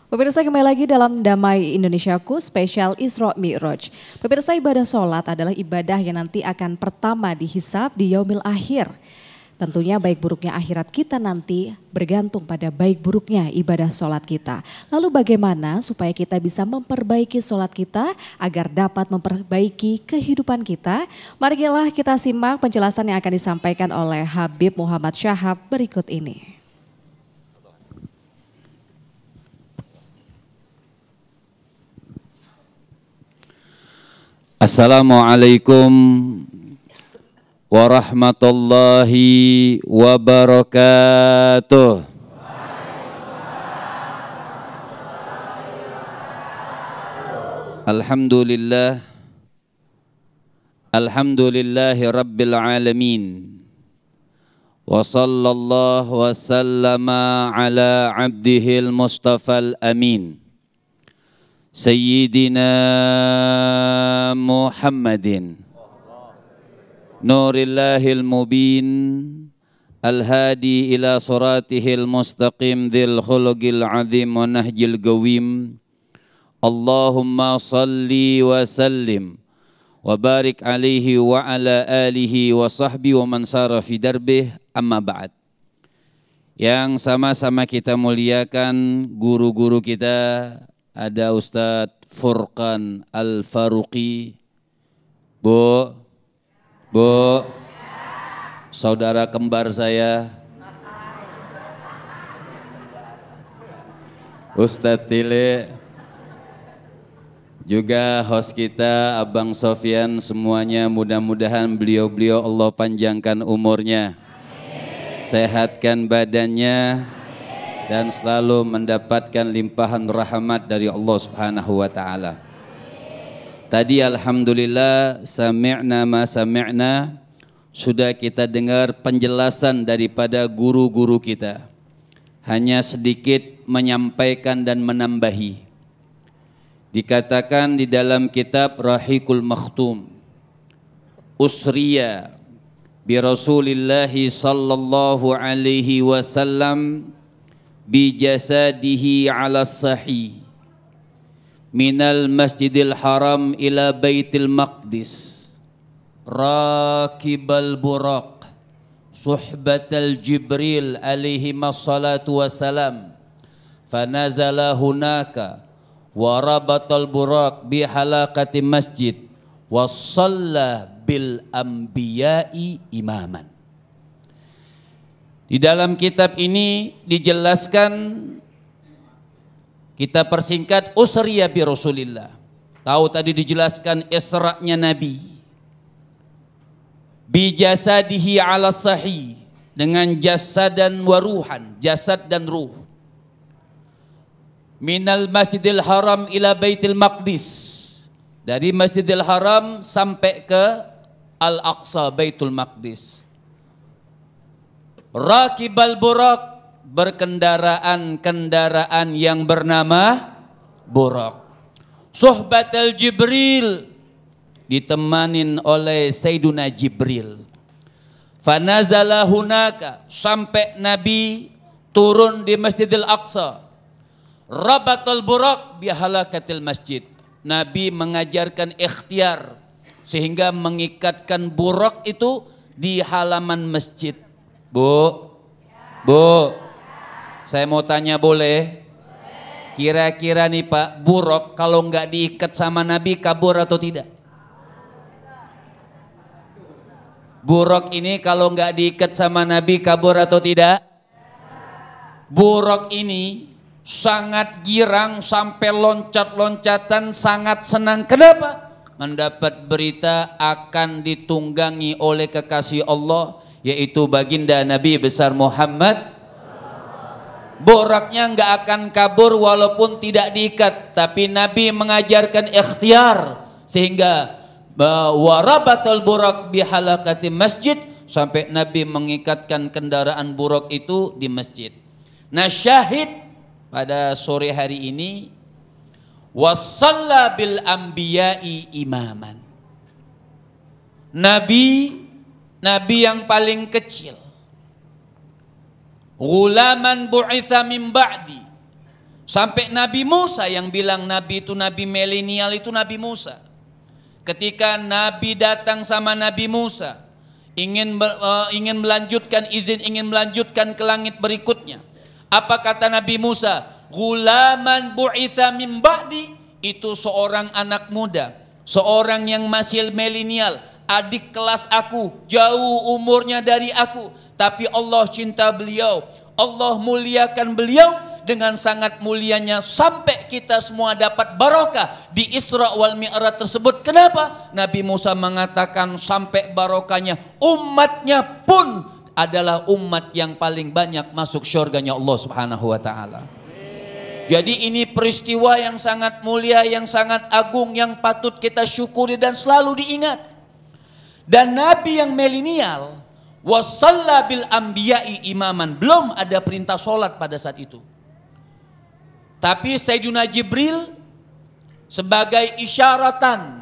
Pemirsa, kembali lagi dalam Damai Indonesiaku spesial Isra Mi'raj. Pemirsa, ibadah sholat adalah ibadah yang nanti akan pertama dihisab di yaumil akhir. Tentunya baik buruknya akhirat kita nanti bergantung pada baik buruknya ibadah sholat kita. Lalu bagaimana supaya kita bisa memperbaiki sholat kita agar dapat memperbaiki kehidupan kita? Marilah kita simak penjelasan yang akan disampaikan oleh Habib Muhammad Syahab berikut ini. Assalamualaikum warahmatullahi wabarakatuh. Alhamdulillahi rabbil alamin. Wa sallallahu wa sallama ala abdihil mustafal amin. Sayyidina Muhammadin Nurillahil mubin Al-hadi ila suratihil mustaqim Dhil khuluqil azim wa nahjil gawim. Allahumma salli wa sallim wa barik alaihi wa ala alihi wa sahbihi wa man sara fi darbih, amma ba'd. Yang sama-sama kita muliakan guru-guru kita. Ada Ustadz Furqan Al-Faruqi, Bu, saudara kembar saya, Ustadz Tile, juga host kita Abang Sofyan, semuanya mudah-mudahan beliau-beliau Allah panjangkan umurnya, sehatkan badannya, dan selalu mendapatkan limpahan rahmat dari Allah Subhanahu wa taala. Tadi alhamdulillah sami'na ma sami'na, sudah kita dengar penjelasan daripada guru-guru kita. Hanya sedikit menyampaikan dan menambahi. Dikatakan di dalam kitab Rahiqul Makhtum, usriya bi Rasulillahi sallallahu alaihi wasallam bi jasadihi ala sahih minal masjidil haram ila baitil maqdis rakibal buraq suhbatal jibril alaihi massalatu wassalam fanazala hunaka wa rabatal buraq bi halaqati masjid wa shalla bil anbiya'i imaman. Di dalam kitab ini dijelaskan, kita persingkat usriya bi Rasulillah. Tahu tadi dijelaskan Isra'nya Nabi. Bi jasadihi ala sahih, dengan jasad dan waruhan, jasad dan ruh. Minal Masjidil Haram ila Baitil Maqdis. Dari Masjidil Haram sampai ke Al-Aqsa, Baitul Maqdis. Rakibal buraq, berkendaraan yang bernama buraq. Suhbatal Jibril, ditemanin oleh Sayyiduna Jibril. Fanazala hunaka, sampai Nabi turun di Masjidil Aqsa. Rabatal buraq bihalakatil masjid. Nabi mengajarkan ikhtiar sehingga mengikatkan buraq itu di halaman masjid. Bu, saya mau tanya boleh? Kira-kira nih Pak, buraq kalau nggak diikat sama Nabi kabur atau tidak? Buraq ini kalau nggak diikat sama Nabi kabur atau tidak? Buraq ini sangat girang sampai loncat-loncatan, sangat senang. Kenapa? Mendapat berita akan ditunggangi oleh kekasih Allah, yaitu baginda Nabi besar Muhammad. Buraqnya nggak akan kabur walaupun tidak diikat, tapi Nabi mengajarkan ikhtiar sehingga warabatul buraq bihalaqati masjid, sampai Nabi mengikatkan kendaraan buraq itu di masjid. Nah, syahid pada sore hari ini, wasalla bil anbiya'i imaman. Nabi yang paling kecil, ghulaman bu'itha min ba'di, Sampai Nabi Musa yang bilang Nabi itu Nabi milenial itu Nabi Musa. Ketika Nabi datang sama Nabi Musa, ingin melanjutkan ke langit berikutnya. Apa kata Nabi Musa? Gulaman bu'itha min ba'di, itu seorang anak muda, seorang yang masih milenial, adik kelas aku, jauh umurnya dari aku, tapi Allah cinta beliau, Allah muliakan beliau dengan sangat mulianya sampai kita semua dapat barokah di Isra wal Mi'raj tersebut. Kenapa? Nabi Musa mengatakan sampai barokahnya umatnya pun adalah umat yang paling banyak masuk syurganya Allah Subhanahu wa taala. Jadi ini peristiwa yang sangat mulia, yang sangat agung, yang patut kita syukuri dan selalu diingat. Dan Nabi yang milenial wasalla bil anbiya'i imaman, belum ada perintah sholat pada saat itu. Tapi Sayyidina Jibril sebagai isyaratan,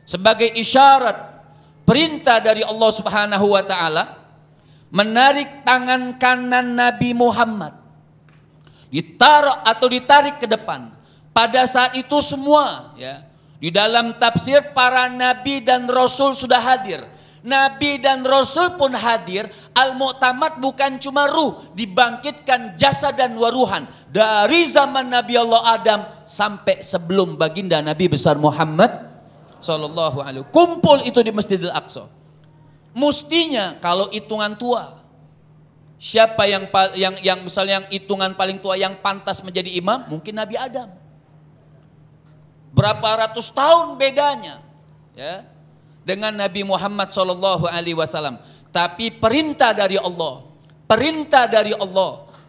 sebagai isyarat perintah dari Allah Subhanahu wa taala, menarik tangan kanan Nabi Muhammad, ditaruh atau ditarik ke depan. Pada saat itu semua ya, di dalam tafsir para nabi dan rasul sudah hadir. Nabi dan Rasul pun hadir. Al-Mu'tamad bukan cuma ruh, dibangkitkan jasad dan waruhan. Dari zaman Nabi Allah Adam sampai sebelum baginda Nabi besar Muhammad sallallahu alaihi wasallam. Kumpul itu di Masjidil Aqsa. Mestinya kalau hitungan tua, siapa yang misalnya yang hitungan paling tua yang pantas menjadi imam? Mungkin Nabi Adam. Berapa ratus tahun bedanya ya dengan Nabi Muhammad sallallahu alaihi wasallam. Tapi perintah dari Allah,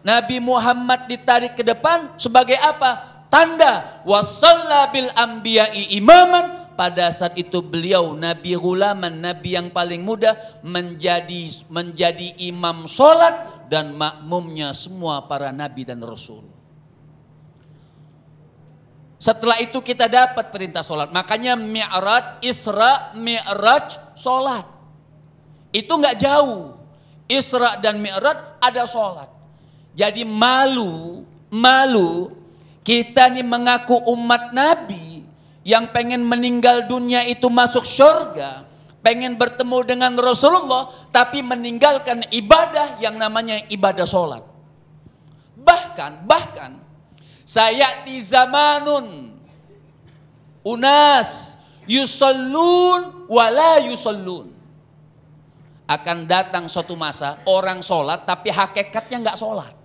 Nabi Muhammad ditarik ke depan sebagai apa? Tanda wasalla bil anbiya'i imaman. Pada saat itu beliau Nabi Ghulaman, Nabi yang paling muda, menjadi imam sholat dan makmumnya semua para Nabi dan Rasul. Setelah itu kita dapat perintah sholat. Makanya Mi'raj, Isra, Mi'raj, sholat. Itu nggak jauh. Isra dan Mi'raj ada sholat. Jadi malu kita nih mengaku umat Nabi yang pengen meninggal dunia itu masuk surga, pengen bertemu dengan Rasulullah, tapi meninggalkan ibadah yang namanya ibadah sholat. Bahkan sayati zamanun unas yusallun wala yusallun. Akan datang suatu masa orang sholat tapi hakikatnya enggak sholat.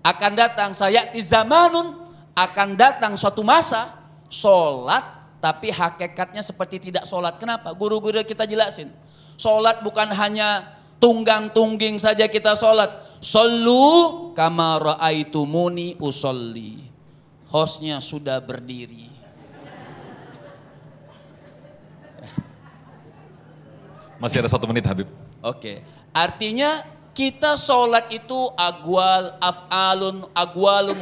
Akan datang sayati zamanun, akan datang suatu masa sholat tapi hakikatnya seperti tidak sholat. Kenapa? Guru-guru kita jelasin. Sholat bukan hanya tunggang-tungging saja kita sholat. Sallu kama ra'aitumuni usolli. Hostnya sudah berdiri. Masih ada 1 menit Habib. Oke. Artinya kita sholat itu agwalun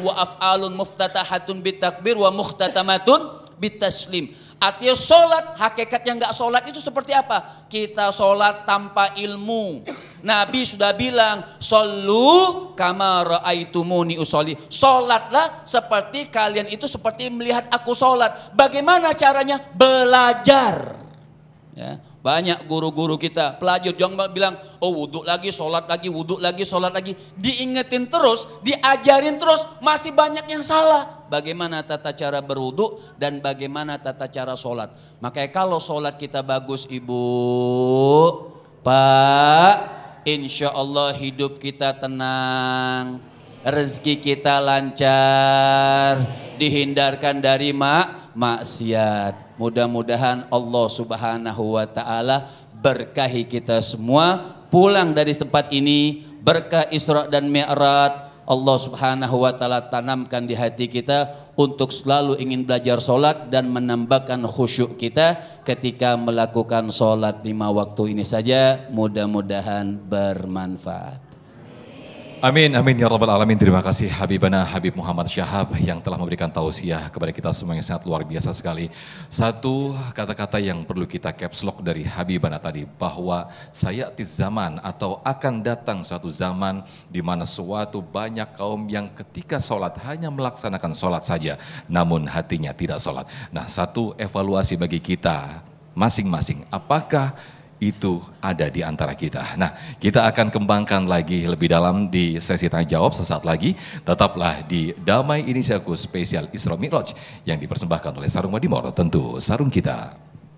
wa af'alun muftatahatun bitakbir wa mukhtatamatun bitaslim. Artinya sholat, hakikatnya enggak sholat itu seperti apa? Kita sholat tanpa ilmu. Nabi sudah bilang, Sallu kama ra'aitumuni usolli. Sholatlah seperti kalian itu seperti melihat aku sholat. Bagaimana caranya? Belajar. Ya. Banyak guru-guru kita, pelajar jangan bilang, oh wudhu lagi, sholat lagi, wudhu lagi, sholat lagi. Diingetin terus, diajarin terus, masih banyak yang salah. Bagaimana tata cara berwudhu dan bagaimana tata cara sholat. Makanya kalau sholat kita bagus Ibu, Pak, insya Allah hidup kita tenang, rezeki kita lancar, dihindarkan dari maksiat. Mudah-mudahan Allah Subhanahu wa taala berkahi kita semua, pulang dari tempat ini berkah Isra dan Mi'raj. Allah Subhanahu wa taala tanamkan di hati kita untuk selalu ingin belajar sholat dan menambahkan khusyuk kita ketika melakukan sholat 5 waktu ini saja. Mudah-mudahan bermanfaat. Amin, amin ya rabbal alamin. Terima kasih Habibana Habib Muhammad Syahab yang telah memberikan tausiah kepada kita semua yang sangat luar biasa sekali. Satu kata-kata yang perlu kita caps lock dari Habibana tadi, bahwa sayatiz zaman atau akan datang suatu zaman di mana suatu banyak kaum yang ketika sholat hanya melaksanakan sholat saja, namun hatinya tidak sholat. Nah, satu evaluasi bagi kita masing-masing, apakah itu ada di antara kita. Nah, kita akan kembangkan lagi lebih dalam di sesi tanya jawab sesaat lagi. Tetaplah di Damai Indonesiaku Spesial Isra Mi'raj yang dipersembahkan oleh Sarung Madimor, tentu sarung kita.